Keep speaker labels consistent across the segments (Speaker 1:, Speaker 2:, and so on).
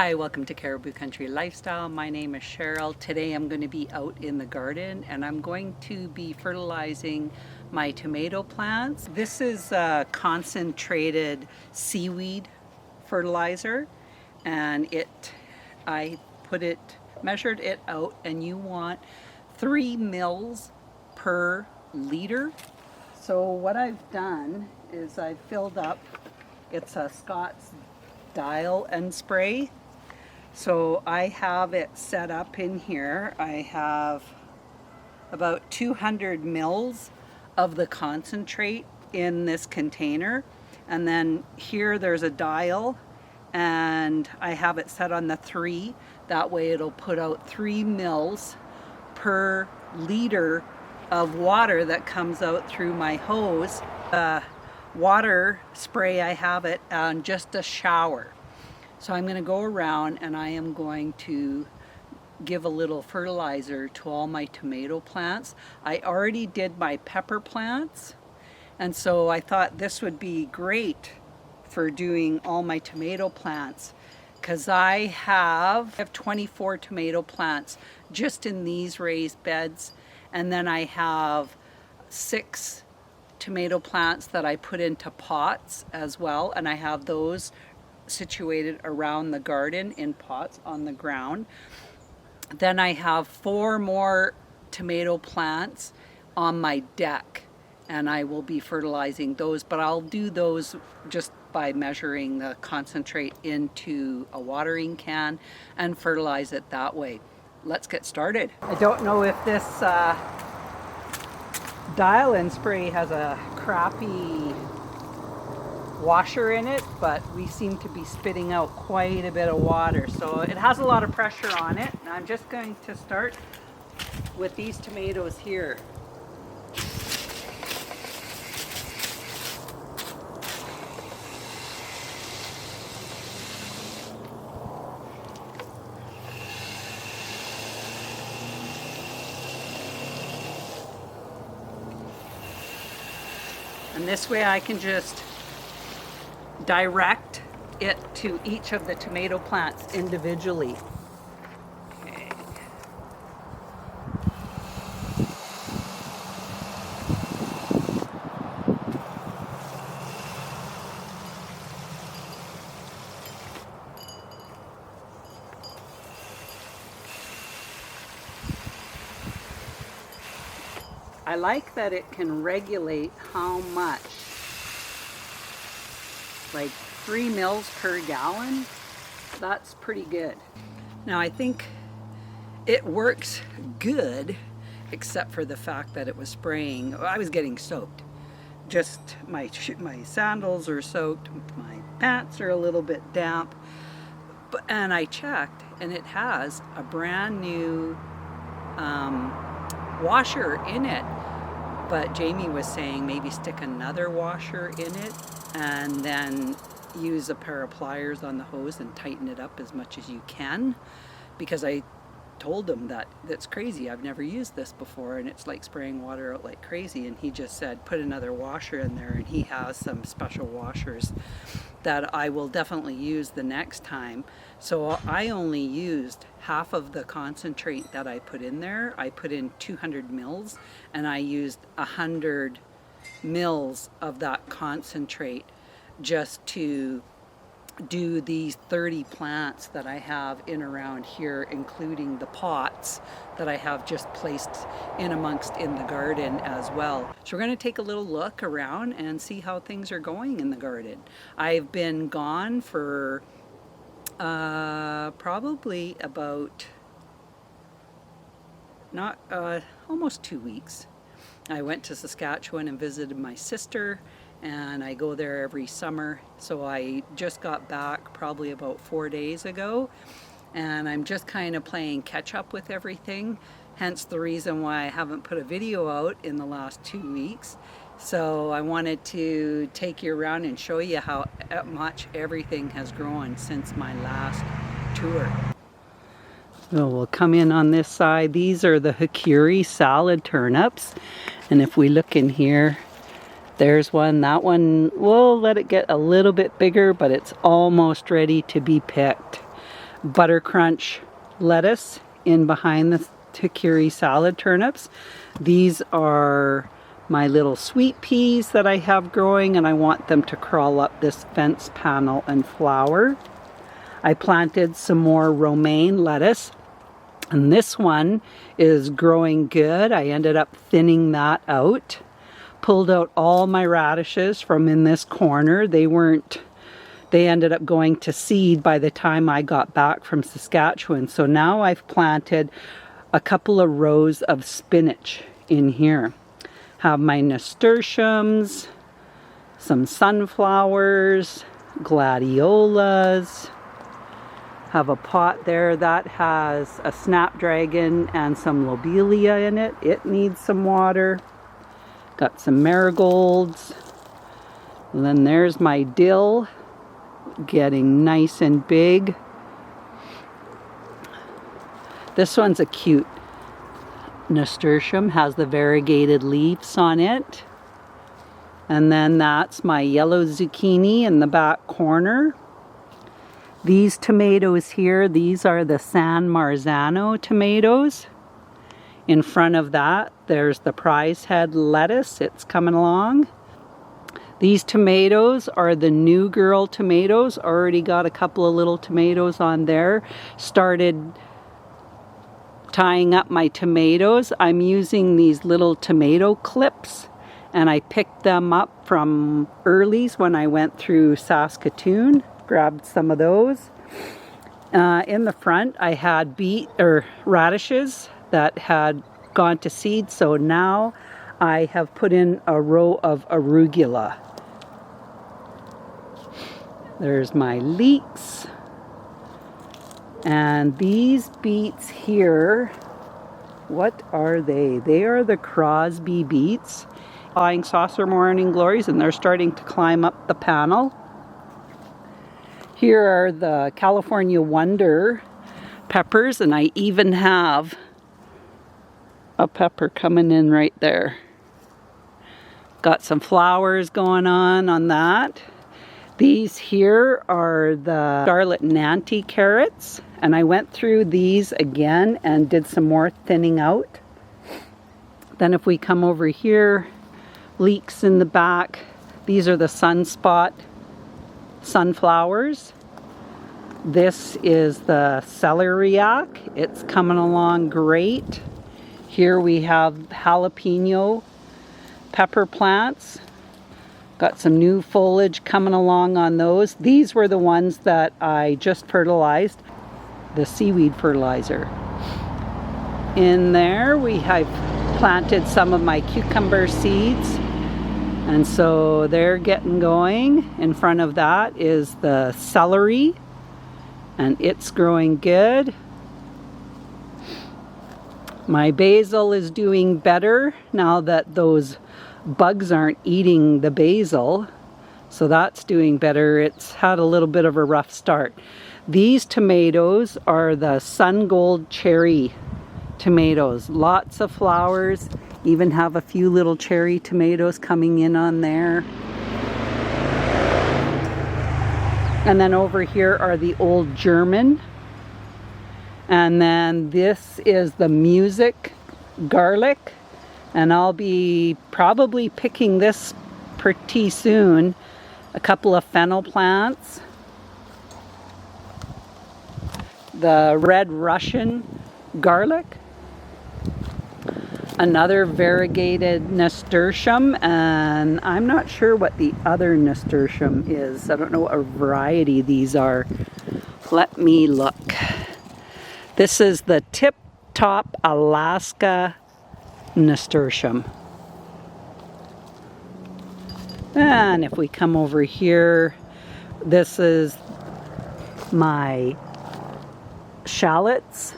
Speaker 1: Hi, welcome to Cariboo Country Lifestyle. My name is Cheryl. Today I'm going to be out in the garden and I'm going to be fertilizing my tomato plants. This is a concentrated seaweed fertilizer and I measured it out, and you want 3 mils per liter. So what I've done is I've filled up, it's a Scott's Dial and Spray. So I have it set up in here. I have about 200 mils of the concentrate in this container. And then here there's a dial and I have it set on the 3. That way it'll put out 3 mils per liter of water that comes out through my hose. Water spray, I have it on just a shower. So I'm going to go around and I am going to give a little fertilizer to all my tomato plants. I already did my pepper plants, and so I thought this would be great for doing all my tomato plants because I have 24 tomato plants just in these raised beds, and then I have 6 tomato plants that I put into pots as well, and I have those situated around the garden in pots on the ground. Then I have 4 more tomato plants on my deck and I will be fertilizing those, but I'll do those just by measuring the concentrate into a watering can and fertilize it that way. Let's get started. I don't know if this Dial and Spray has a crappy washer in it, but we seem to be spitting out quite a bit of water, so it has a lot of pressure on it. And I'm just going to start with these tomatoes here. And this way I can just direct it to each of the tomato plants individually. Okay. I like that it can regulate how much, like 3 mils per gallon. That's pretty good. Now I think it works good, except for the fact that it was spraying. I was getting soaked. Just my sandals are soaked, my pants are a little bit damp, and I checked and it has a brand new washer in it. But Jamie was saying maybe stick another washer in it and then use a pair of pliers on the hose and tighten it up as much as you can, because I told him that that's crazy. I've never used this before and it's like spraying water out like crazy, and he just said put another washer in there, and he has some special washers that I will definitely use the next time. So I only used half of the concentrate that I put in there. I put in 200 mils and I used 100 mils of that concentrate just to do these 30 plants that I have in around here, including the pots that I have just placed in amongst in the garden as well. So we're going to take a little look around and see how things are going in the garden. I've been gone for probably about almost 2 weeks. I went to Saskatchewan and visited my sister, and I go there every summer. So I just got back probably about 4 days ago, and I'm just kind of playing catch up with everything, hence the reason why I haven't put a video out in the last 2 weeks. So I wanted to take you around and show you how much everything has grown since my last tour. So we'll come in on this side. These are the Hikuri salad turnips, and if we look in here, there's one. That one, we'll let it get a little bit bigger, but it's almost ready to be picked. butter crunch lettuce in behind the Takiri salad turnips. These are my little sweet peas that I have growing, and I want them to crawl up this fence panel and flower. I planted some more romaine lettuce, and this one is growing good. I ended up thinning that out. Pulled out all my radishes from in this corner. They ended up going to seed by the time I got back from Saskatchewan. So now I've planted a couple of rows of spinach in here. Have my nasturtiums, some sunflowers, gladiolas. Have a pot there that has a snapdragon and some lobelia in it. It needs some water. Got some marigolds. And then there's my dill, getting nice and big. This one's a cute nasturtium, has the variegated leaves on it. And then that's my yellow zucchini in the back corner. These tomatoes here, these are the San Marzano tomatoes. In front of that, there's the prize head lettuce. It's coming along. These tomatoes are the New Girl tomatoes. Already got a couple of little tomatoes on there. Started tying up my tomatoes. I'm using these little tomato clips, and I picked them up from Early's when I went through Saskatoon. Grabbed some of those. In the front, I had radishes that had gone to seed, so now I have put in a row of arugula. There's my leeks. And these beets here, what are they? They are the Crosby beets. Flying saucer morning glories, and they're starting to climb up the panel. Here are the California Wonder peppers, and I even have a pepper coming in right there. Got some flowers going on that. These here are the Scarlet Nanty carrots, and I went through these again and did some more thinning out. Then if we come over here, leeks in the back. These are the Sunspot sunflowers. This is the celeriac. It's coming along great. Here we have jalapeno pepper plants. Got some new foliage coming along on those. These were the ones that I just fertilized, the seaweed fertilizer. In there we have planted some of my cucumber seeds, and so they're getting going. In front of that is the celery, and it's growing good. My basil is doing better now that those bugs aren't eating the basil, so that's doing better. It's had a little bit of a rough start. These tomatoes are the Sun Gold cherry tomatoes. Lots of flowers, even have a few little cherry tomatoes coming in on there. And then over here are the Old German. And then this is the Music garlic. And I'll be probably picking this pretty soon. A couple of fennel plants. The Red Russian garlic. Another variegated nasturtium, and I'm not sure what the other nasturtium is. I don't know what variety these are. Let me look. This is the Tip Top Alaska nasturtium. And if we come over here, this is my shallots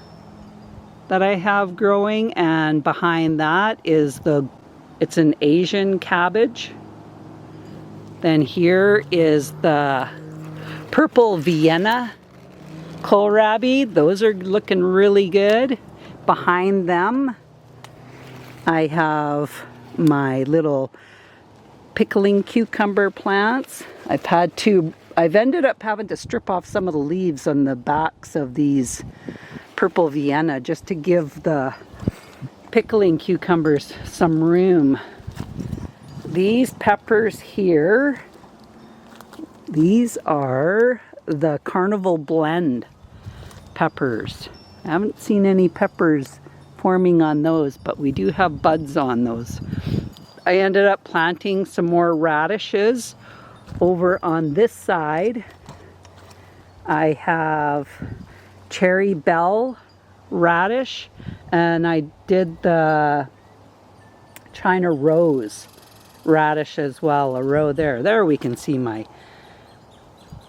Speaker 1: that I have growing, and behind that is it's an Asian cabbage. Then here is the purple Vienna kohlrabi. Those are looking really good. Behind them I have my little pickling cucumber plants. I've had two I've ended up having to strip off some of the leaves on the backs of these purple Vienna just to give the pickling cucumbers some room. These peppers here, these are the Carnival Blend peppers. I haven't seen any peppers forming on those, but we do have buds on those. I ended up planting some more radishes over on this side. I have cherry bell radish, and I did the China rose radish as well, a row there. There we can see my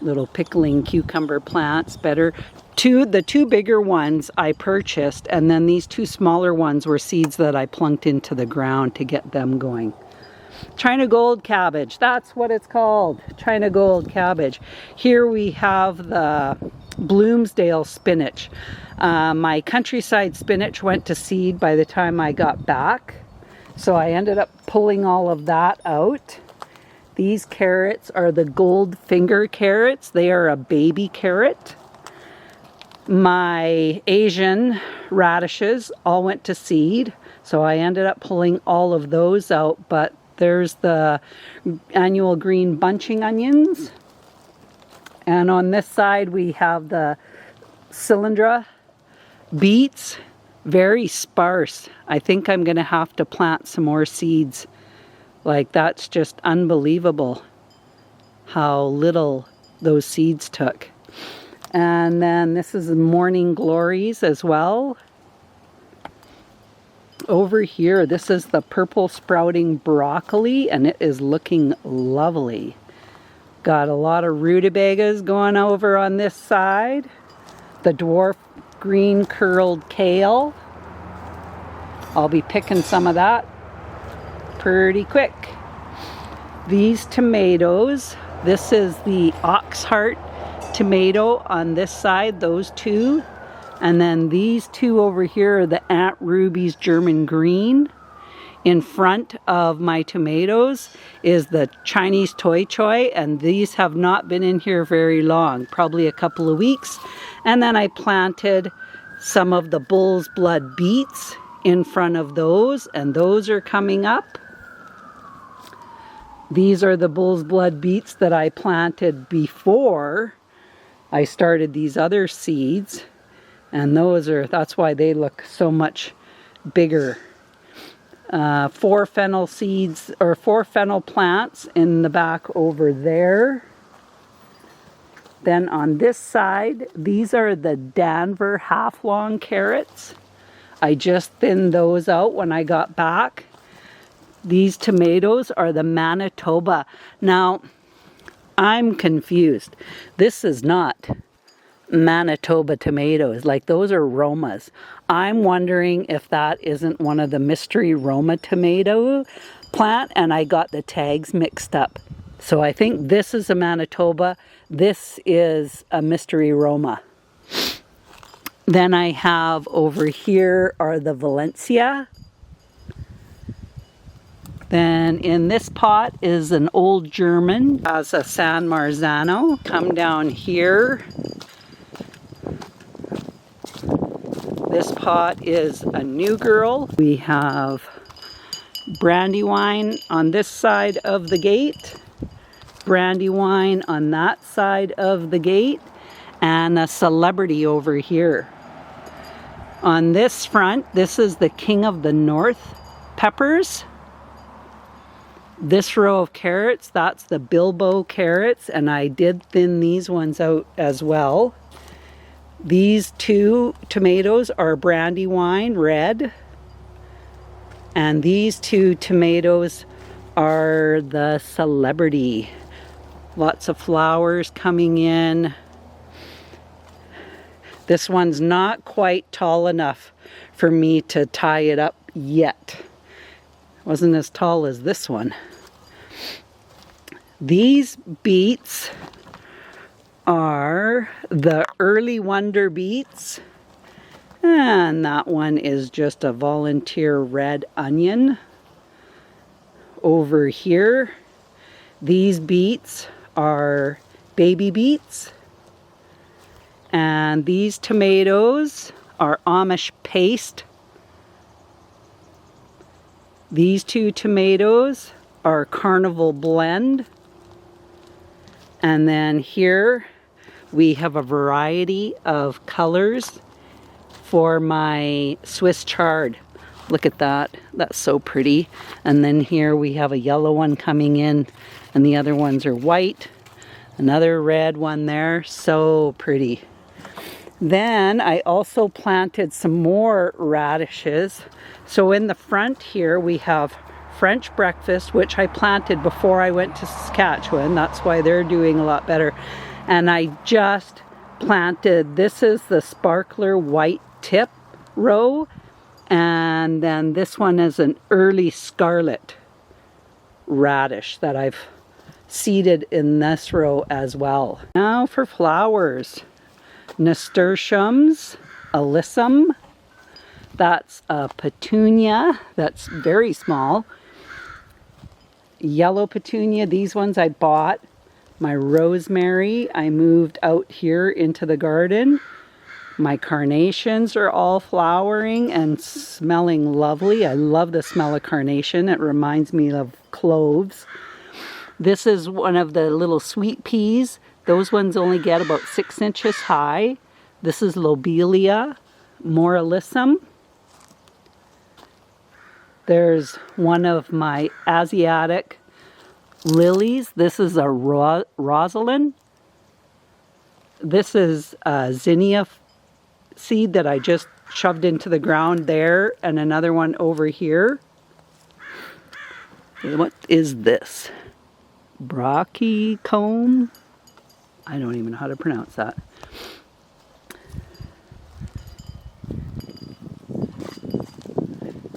Speaker 1: little pickling cucumber plants better. The two bigger ones I purchased, and then these two smaller ones were seeds that I plunked into the ground to get them going. China gold cabbage, that's what it's called, China gold cabbage. Here we have the Bloomsdale spinach. My countryside spinach went to seed by the time I got back, so I ended up pulling all of that out. These carrots are the Goldfinger carrots. They are a baby carrot. My Asian radishes all went to seed, so I ended up pulling all of those out, but there's the annual green bunching onions. And on this side we have the Cylindra beets, very sparse. I think I'm going to have to plant some more seeds. Like, that's just unbelievable how little those seeds took. And then this is Morning Glories as well. Over here, this is the purple sprouting broccoli, and it is looking lovely. Got a lot of rutabagas going over on this side. The dwarf green curled kale. I'll be picking some of that pretty quick. These tomatoes, this is the Oxheart tomato on this side, those two. And then these two over here are the Aunt Ruby's German green. In front of my tomatoes is the Chinese Toy Choy, and these have not been in here very long, probably a couple of weeks. And then I planted some of the Bull's Blood beets in front of those, and those are coming up. These are the Bull's Blood beets that I planted before I started these other seeds, and that's why they look so much bigger. 4 fennel seeds, or 4 fennel plants in the back over there. Then on this side, these are the Danver half-long carrots. I just thinned those out when I got back. These tomatoes are the Manitoba. Now, I'm confused. This is not Manitoba tomatoes. Like, those are Romas. I'm wondering if that isn't one of the mystery Roma tomato plant, and I got the tags mixed up. So I think this is a Manitoba. This is a mystery Roma. Then I have over here are the Valencia. Then in this pot is an old German as a San Marzano. Come down here. This pot is a New Girl. We have Brandywine on this side of the gate, Brandywine on that side of the gate, and a Celebrity over here. On this front, this is the King of the North peppers. This row of carrots, that's the Bilbo carrots, and I did thin these ones out as well. These two tomatoes are Brandywine red, and these two tomatoes are the Celebrity. Lots of flowers coming in. This one's not quite tall enough for me to tie it up yet. Wasn't as tall as this one. These beets are the Early Wonder beets, and that one is just a Volunteer red onion. Over here, these beets are baby beets. And these tomatoes are Amish paste. These two tomatoes are Carnival blend. And then here we have a variety of colors for my Swiss chard. Look at that, that's so pretty. And then here we have a yellow one coming in, and the other ones are white. Another red one there, so pretty. Then I also planted some more radishes. So in the front here we have French breakfast, which I planted before I went to Saskatchewan. That's why they're doing a lot better. And I just planted, this is the sparkler white tip row. And then this one is an early scarlet radish that I've seeded in this row as well. Now for flowers. Nasturtiums, alyssum. That's a petunia that's very small. Yellow petunia, these ones I bought. My rosemary, I moved out here into the garden. My carnations are all flowering and smelling lovely. I love the smell of carnation. It reminds me of cloves. This is one of the little sweet peas. Those ones only get about 6 inches high. This is lobelia, more alyssum. There's one of my Asiatic lilies. This is a Rosalind. This is a zinnia seed that I just shoved into the ground there, and another one over here. What is this? Brachycomb? I don't even know how to pronounce that.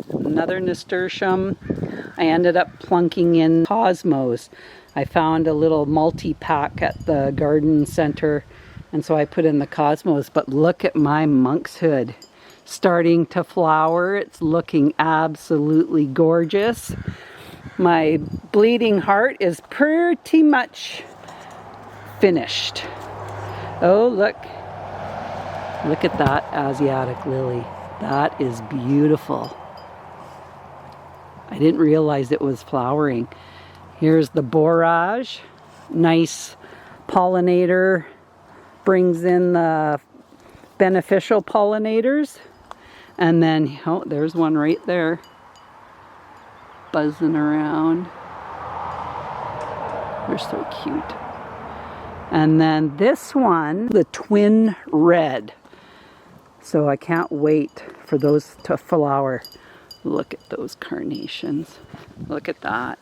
Speaker 1: Another nasturtium. I ended up plunking in cosmos. I found a little multi-pack at the garden center, and so I put in the cosmos. But look at my monkshood starting to flower. It's looking absolutely gorgeous. My bleeding heart is pretty much finished. Oh, look. Look at that Asiatic lily. That is beautiful. I didn't realize it was flowering. Here's the borage. Nice pollinator. Brings in the beneficial pollinators. And then, oh, there's one right there. Buzzing around. They're so cute. And then this one, the twin red. So I can't wait for those to flower. Look at those carnations. Look at that.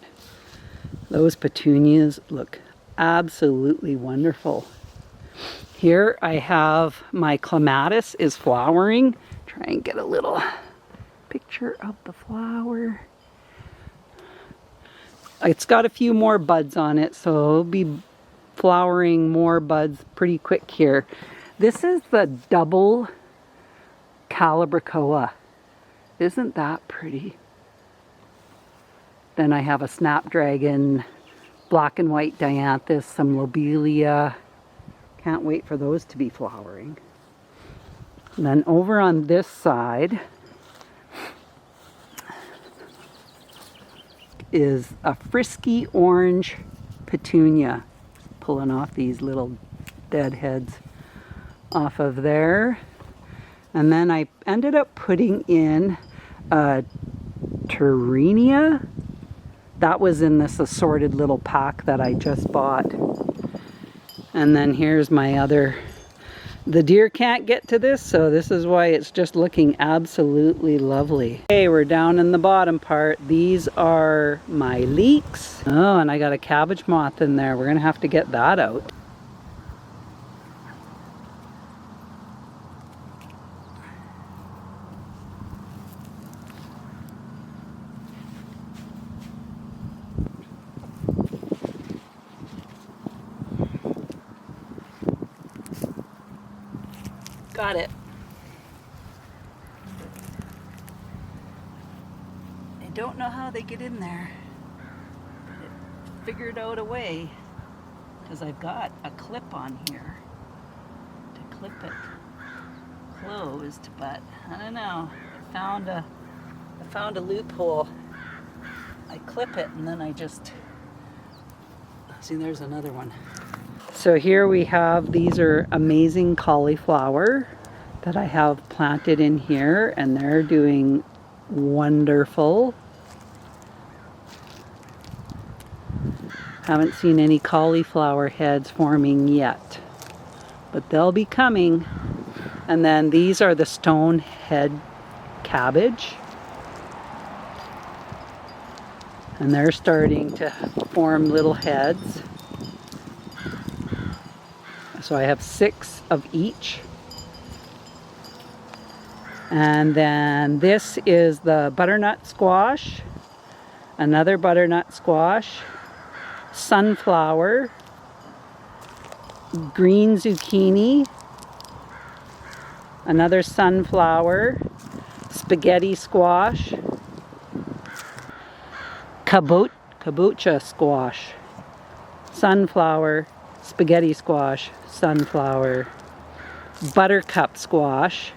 Speaker 1: Those petunias look absolutely wonderful. Here I have my clematis is flowering. Try and get a little picture of the flower. It's got a few more buds on it, so it'll be flowering more buds pretty quick here. This is the double Calibrachoa. Isn't that pretty? Then I have a snapdragon, black and white dianthus, some lobelia. Can't wait for those to be flowering. And then over on this side is a frisky orange petunia. Pulling off these little dead heads off of there. And then I ended up putting in a Terrenia. That was in this assorted little pack that I just bought. And then here's my other. The deer can't get to this, so this is why it's just looking absolutely lovely. Okay, we're down in the bottom part. These are my leeks. Oh, and I got a cabbage moth in there. We're gonna have to get that out. Got it. I don't know how they get in there. But it figured out a way. because I've got a clip on here to clip it closed, but I don't know. I found a loophole. I clip it and then I just see there's another one. So here we have, these are amazing cauliflower that I have planted in here, and they're doing wonderful. Haven't seen any cauliflower heads forming yet, but they'll be coming. And then these are the stone head cabbage, and they're starting to form little heads. So I have 6 of each. And then this is the butternut squash, another butternut squash, sunflower, green zucchini, another sunflower, spaghetti squash, kabocha squash, sunflower, spaghetti squash, sunflower, buttercup squash.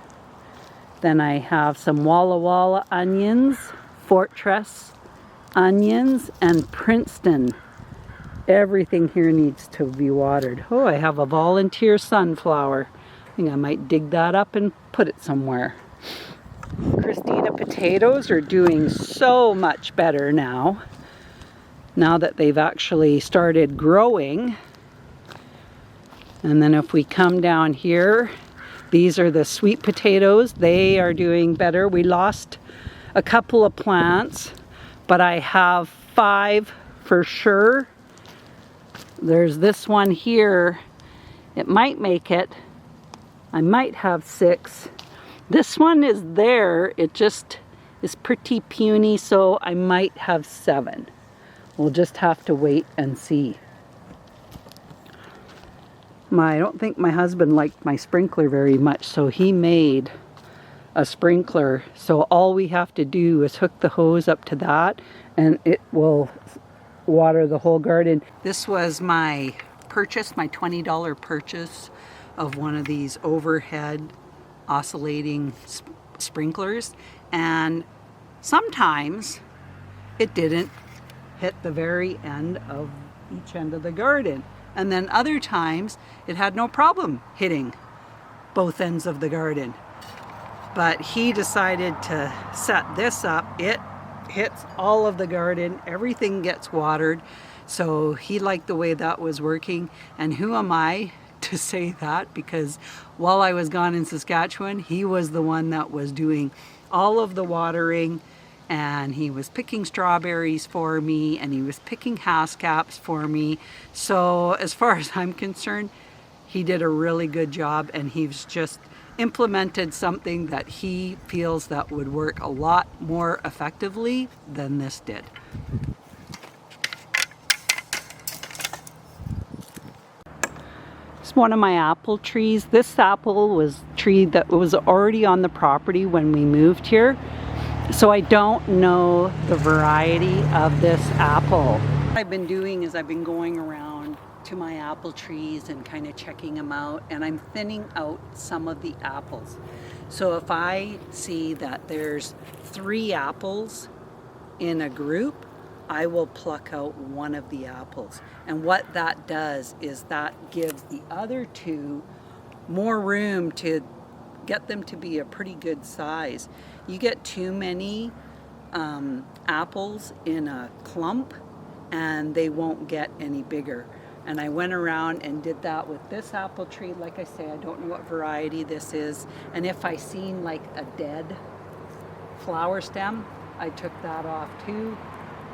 Speaker 1: Then I have some Walla Walla onions, Fortress onions, and Princeton. Everything here needs to be watered. Oh, I have a volunteer sunflower. I think I might dig that up and put it somewhere. Christina potatoes are doing so much better now that they've actually started growing. And then if we come down here, these are the sweet potatoes. They are doing better. We lost a couple of plants, but I have 5 for sure. There's this one here. It might make it. I might have 6. This one is there. It just is pretty puny, so I might have 7. We'll just have to wait and see. I don't think my husband liked my sprinkler very much, so he made a sprinkler. So all we have to do is hook the hose up to that and it will water the whole garden. This was my purchase, my $20 purchase of one of these overhead oscillating sprinklers, and sometimes it didn't hit the very end of each end of the garden. And then other times it had no problem hitting both ends of the garden. But he decided to set this up. It hits all of the garden, everything gets watered. So he liked the way that was working. And who am I to say that? Because while I was gone in Saskatchewan, he was the one that was doing all of the watering, and he was picking strawberries for me, and he was picking haskaps for me. So as far as I'm concerned, he did a really good job, and he's just implemented something that he feels that would work a lot more effectively than this did. It's one of my apple trees. This apple was a tree that was already on the property when we moved here. So I don't know the variety of this apple. What I've been doing is I've been going around to my apple trees and kind of checking them out, and I'm thinning out some of the apples. So if I see that there's 3 apples in a group, I will pluck out one of the apples. And what that does is that gives the other 2 more room to get them to be a pretty good size. You get too many apples in a clump and they won't get any bigger. And I went around and did that with this apple tree. Like I say, I don't know what variety this is. And if I seen like a dead flower stem, I took that off too.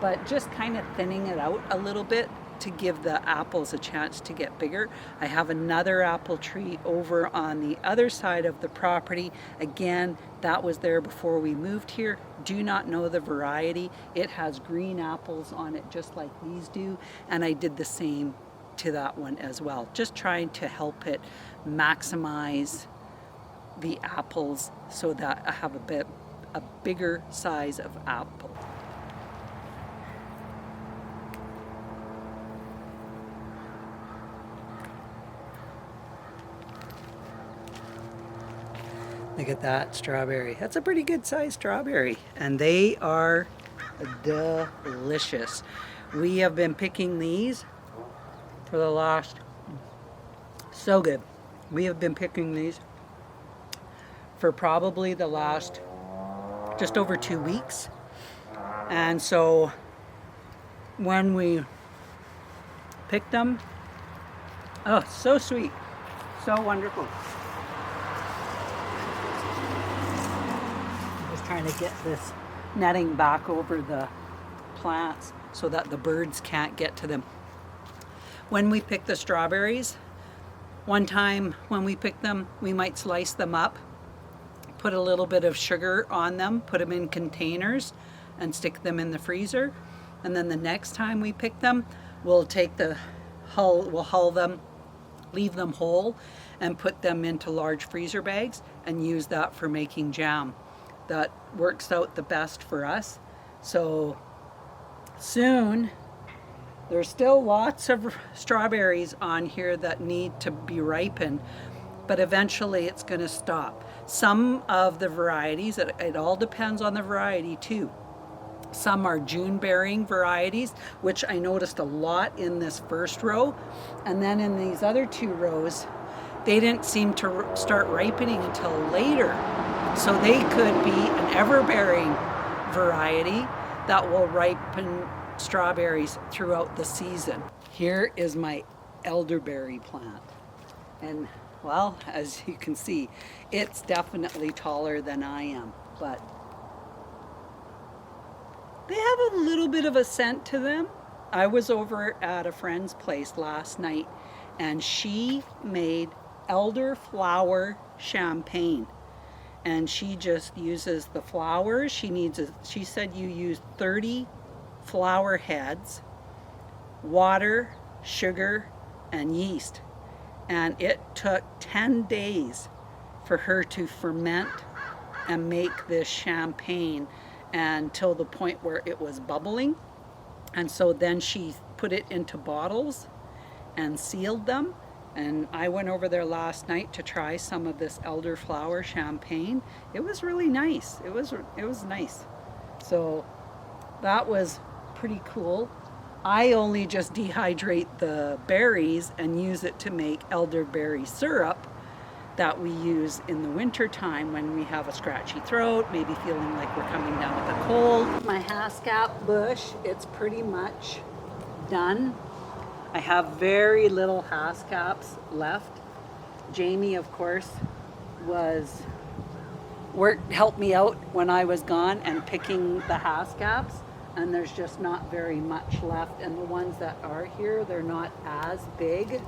Speaker 1: But just kind of thinning it out a little bit to give the apples a chance to get bigger. I have another apple tree over on the other side of the property. Again, that was there before we moved here. Do not know the variety. It has green apples on it just like these do, and I did the same to that one as well. Just trying to help it maximize the apples so that I have a bigger size of apple. Look at that strawberry. That's a pretty good sized strawberry. And they are delicious. We have been picking these for the last, so good. We have been picking these for probably the last just over 2 weeks. And so when we picked them, oh, so sweet, so wonderful. I'm just trying to get this netting back over the plants so that the birds can't get to them. When we pick the strawberries, one time when we pick them, we might slice them up, put a little bit of sugar on them, put them in containers and stick them in the freezer. And then the next time we pick them, we'll take the hull, we'll hull them, leave them whole, and put them into large freezer bags and use that for making jam. That works out the best for us. So soon, there's still lots of strawberries on here that need to be ripened, but eventually it's going to stop. Some of the varieties, it all depends on the variety too. Some are June bearing varieties, which I noticed a lot in this first row. And then in these other 2 rows, they didn't seem to start ripening until later. So they could be an ever-bearing variety that will ripen strawberries throughout the season. Here is my elderberry plant. And well, as you can see, it's definitely taller than I am, but they have a little bit of a scent to them. I was over at a friend's place last night and she made elderflower champagne. And she just uses the flowers. She said you use 30 flower heads, water, sugar, and yeast. And it took 10 days for her to ferment and make this champagne until the point where it was bubbling. And so then she put it into bottles and sealed them. And I went over there last night to try some of this elderflower champagne. It was really nice. It was nice. So that was pretty cool. I only just dehydrate the berries and use it to make elderberry syrup that we use in the winter time when we have a scratchy throat, maybe feeling like we're coming down with a cold. My haskap bush, it's pretty much done. I have very little haskaps left. Jamie, of course, helped me out when I was gone and picking the haskaps, and there's just not very much left. And the ones that are here, they're not as big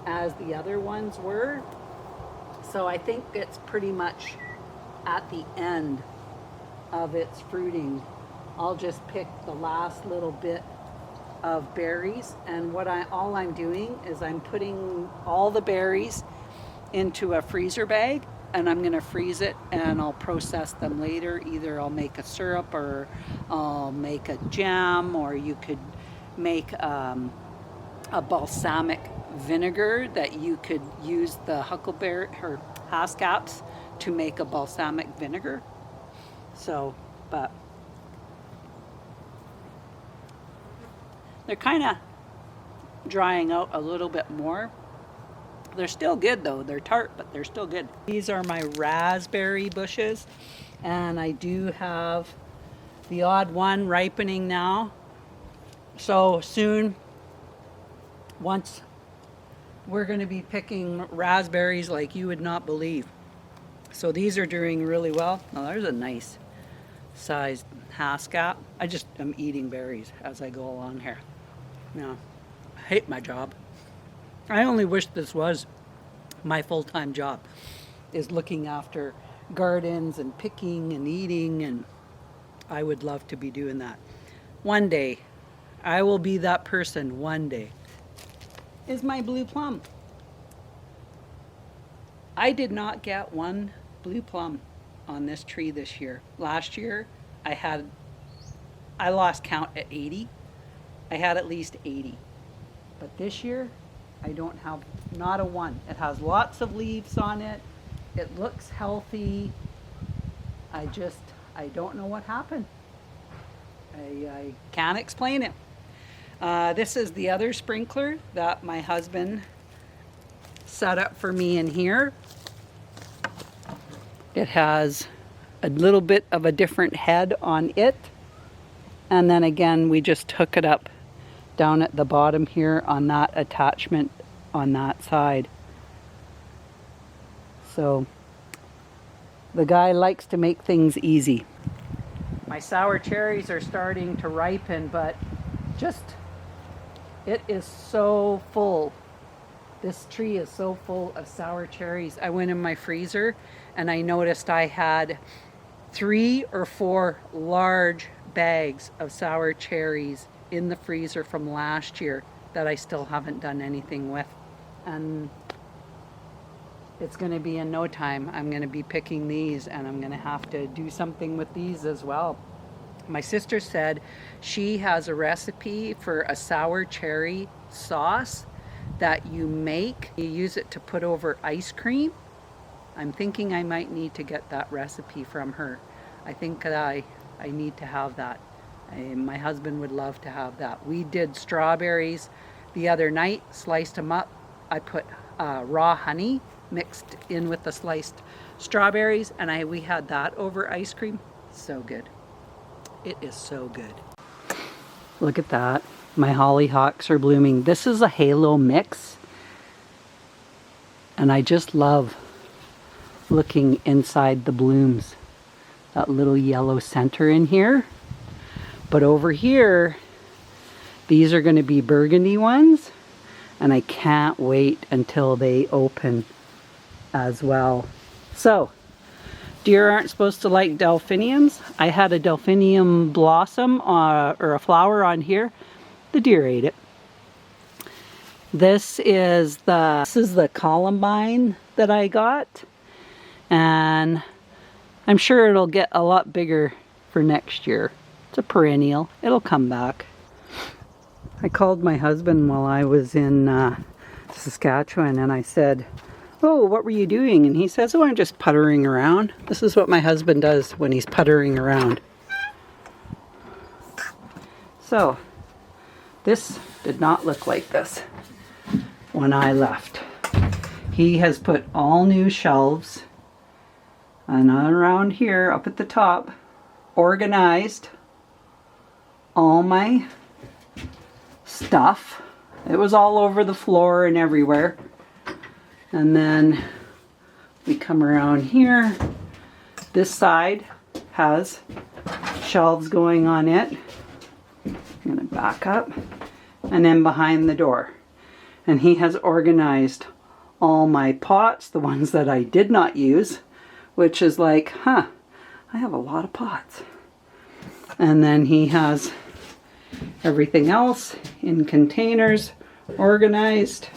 Speaker 1: as the other ones were. So I think it's pretty much at the end of its fruiting. I'll just pick the last little bit of berries, and all I'm doing is I'm putting all the berries into a freezer bag, and I'm going to freeze it, and I'll process them later. Either I'll make a syrup, or I'll make a jam, or you could make a balsamic vinegar that you could use the huckleberry or haskaps to make a balsamic vinegar. So, but they're kind of drying out a little bit more. They're still good though. They're tart, but they're still good. These are my raspberry bushes, and I do have the odd one ripening now. So soon, once we're going to be picking raspberries like you would not believe. So these are doing really well. Now there's a nice sized haskap. I just am eating berries as I go along here. Yeah, I hate my job. I only wish this was my full-time job, is looking after gardens and picking and eating, and I would love to be doing that. One day, I will be that person one day. Is my blue plum. I did not get one blue plum on this tree this year. Last year, I lost count at 80. I had at least 80. But this year, I don't have not a one. It has lots of leaves on it. It looks healthy. I don't know what happened. I can't explain it. This is the other sprinkler that my husband set up for me in here. It has a little bit of a different head on it. And then again, we just hook it up down at the bottom here on that attachment on that side. So the guy likes to make things easy. My sour cherries are starting to ripen, but it is so full. This tree is so full of sour cherries. I went in my freezer and I noticed I had 3 or 4 large bags of sour cherries in the freezer from last year that I still haven't done anything with. And it's going to be in no time. I'm going to be picking these and I'm going to have to do something with these as well. My sister said she has a recipe for a sour cherry sauce that you make. You use it to put over ice cream. I'm thinking I might need to get that recipe from her. I think that I need to have that. My husband would love to have that. We did strawberries the other night, sliced them up. I put raw honey mixed in with the sliced strawberries, and we had that over ice cream. So good. It is so good. Look at that. My hollyhocks are blooming. This is a halo mix, and I just love looking inside the blooms. That little yellow center in here. But over here, these are going to be burgundy ones, and I can't wait until they open as well. So, deer aren't supposed to like delphiniums. I had a delphinium blossom or a flower on here. The deer ate it. This is the columbine that I got, and I'm sure it'll get a lot bigger for next year. It's a perennial. It'll come back. I called my husband while I was in Saskatchewan, and I said, "Oh, what were you doing?" And he says, "Oh, I'm just puttering around." This is what my husband does when he's puttering around. So, this did not look like this when I left. He has put all new shelves, and around here, up at the top, organized all my stuff. It was all over the floor and everywhere. And then we come around here. This side has shelves going on it. I'm going to back up. And then behind the door. And he has organized all my pots, the ones that I did not use, which is like, I have a lot of pots. And then he has everything else in containers, organized.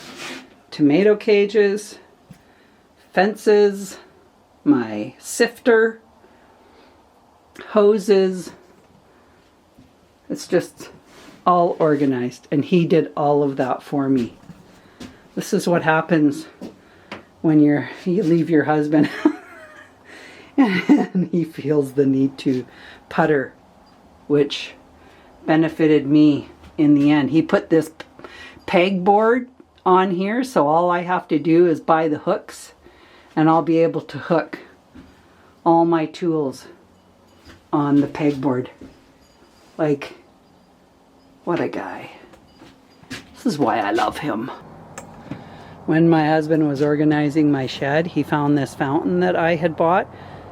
Speaker 1: Tomato cages, fences, my sifter, hoses. It's just all organized, and he did all of that for me. This is what happens when you leave your husband and he feels the need to putter, which benefited me in the end. He put this pegboard on here, so all I have to do is buy the hooks, and I'll be able to hook all my tools on the pegboard. Like, what a guy. This is why I love him. When my husband was organizing my shed, he found this fountain that I had bought,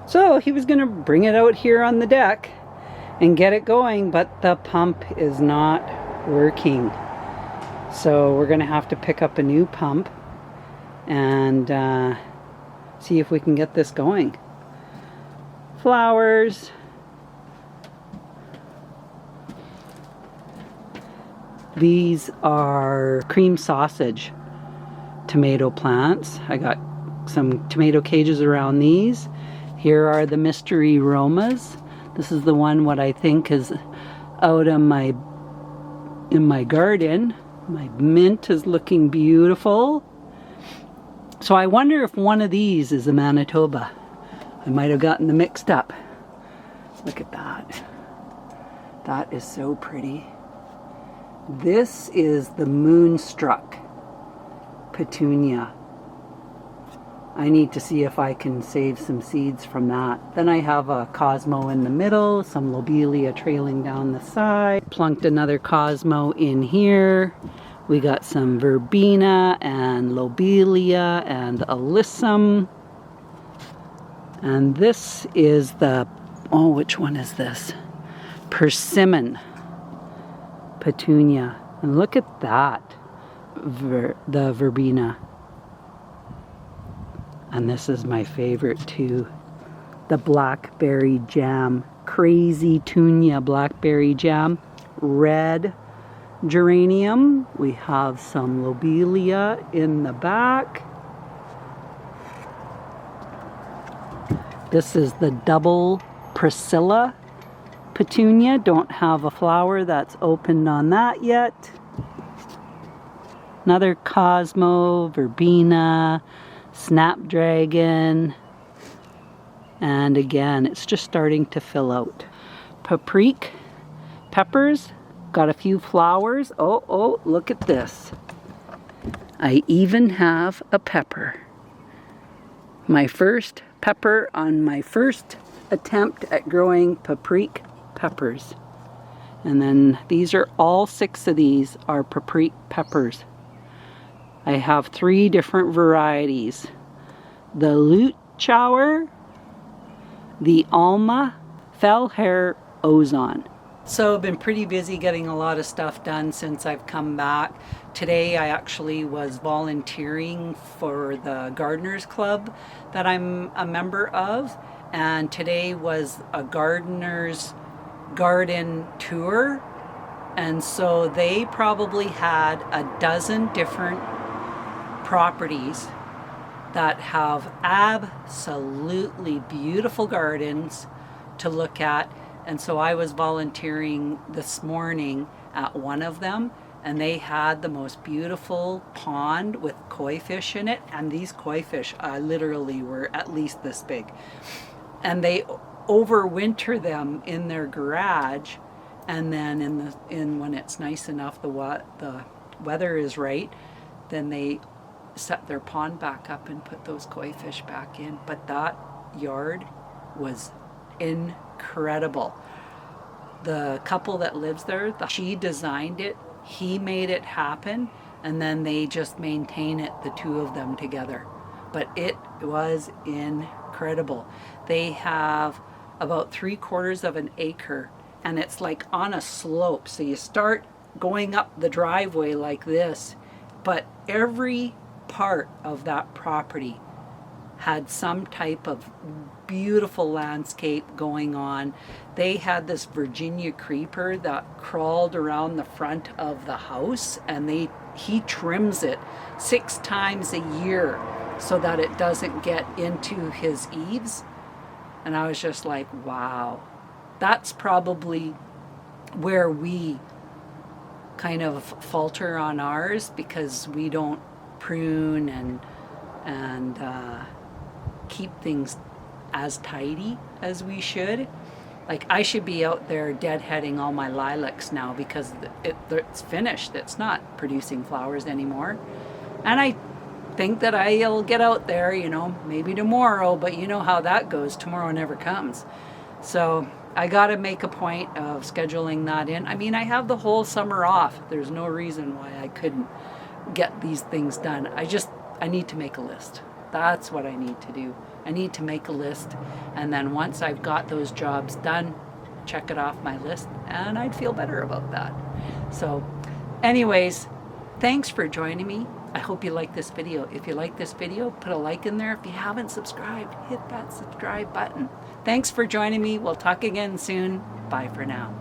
Speaker 1: so he was going to bring it out here on the deck and get it going, but the pump is not working. So we're going to have to pick up a new pump and see if we can get this going. Flowers. These are cream sausage tomato plants. I got some tomato cages around these. Here are the mystery Romas. This is the one what I think is out in my garden. My mint is looking beautiful. So I wonder if one of these is a Manitoba. I might have gotten them mixed up. Look at that. That is so pretty. This is the Moonstruck Petunia. I need to see if I can save some seeds from that. Then I have a Cosmo in the middle, some Lobelia trailing down the side. Plunked another Cosmo in here. We got some Verbena and Lobelia and Alyssum. And this is the, oh, which one is this? Persimmon Petunia. And look at that, the Verbena. And this is my favorite too, the Blackberry Jam. Crazy Tunia Blackberry Jam. Red geranium. We have some Lobelia in the back. This is the double Priscilla Petunia. Don't have a flower that's opened on that yet. Another Cosmo, Verbena, Snapdragon, and again it's just starting to fill out. Paprika peppers, got a few flowers. Oh, look at this. I even have a pepper. My first pepper on my first attempt at growing paprika peppers. And then these are all 6 of these are paprika peppers. I have 3 different varieties. The Lutschauer, the Alma, Fellhaar Ozon. So I've been pretty busy getting a lot of stuff done since I've come back. Today I actually was volunteering for the Gardeners Club that I'm a member of. And today was a gardener's garden tour. And so they probably had a dozen different properties that have absolutely beautiful gardens to look at. And so I was volunteering this morning at one of them, and they had the most beautiful pond with koi fish in it. And these koi fish literally were at least this big. And they overwinter them in their garage, and then in when it's nice enough, the weather is right, then they set their pond back up and put those koi fish back in. But that yard was incredible. The couple that lives there, she designed it, he made it happen, and then they just maintain it, the two of them together. But it was incredible. They have about 3/4 of an acre, and it's like on a slope. So you start going up the driveway like this, but every part of that property had some type of beautiful landscape going on. They had this Virginia creeper that crawled around the front of the house, and he trims it 6 times a year so that it doesn't get into his eaves. And I was just like, wow, that's probably where we kind of falter on ours, because we don't prune and keep things as tidy as we should. Like, I should be out there deadheading all my lilacs now because it's finished. It's not producing flowers anymore. And I think that I'll get out there, maybe tomorrow, but you know how that goes. Tomorrow never comes. So I got to make a point of scheduling that in. I mean, I have the whole summer off. There's no reason why I couldn't get these things done. I need to make a list. That's what I need to do. I need to make a list, and then once I've got those jobs done, check it off my list, and I'd feel better about that. So anyways, thanks for joining me. I hope you like this video. If you like this video, put a like in there. If you haven't subscribed, hit that subscribe button. Thanks for joining me. We'll talk again soon. Bye for now.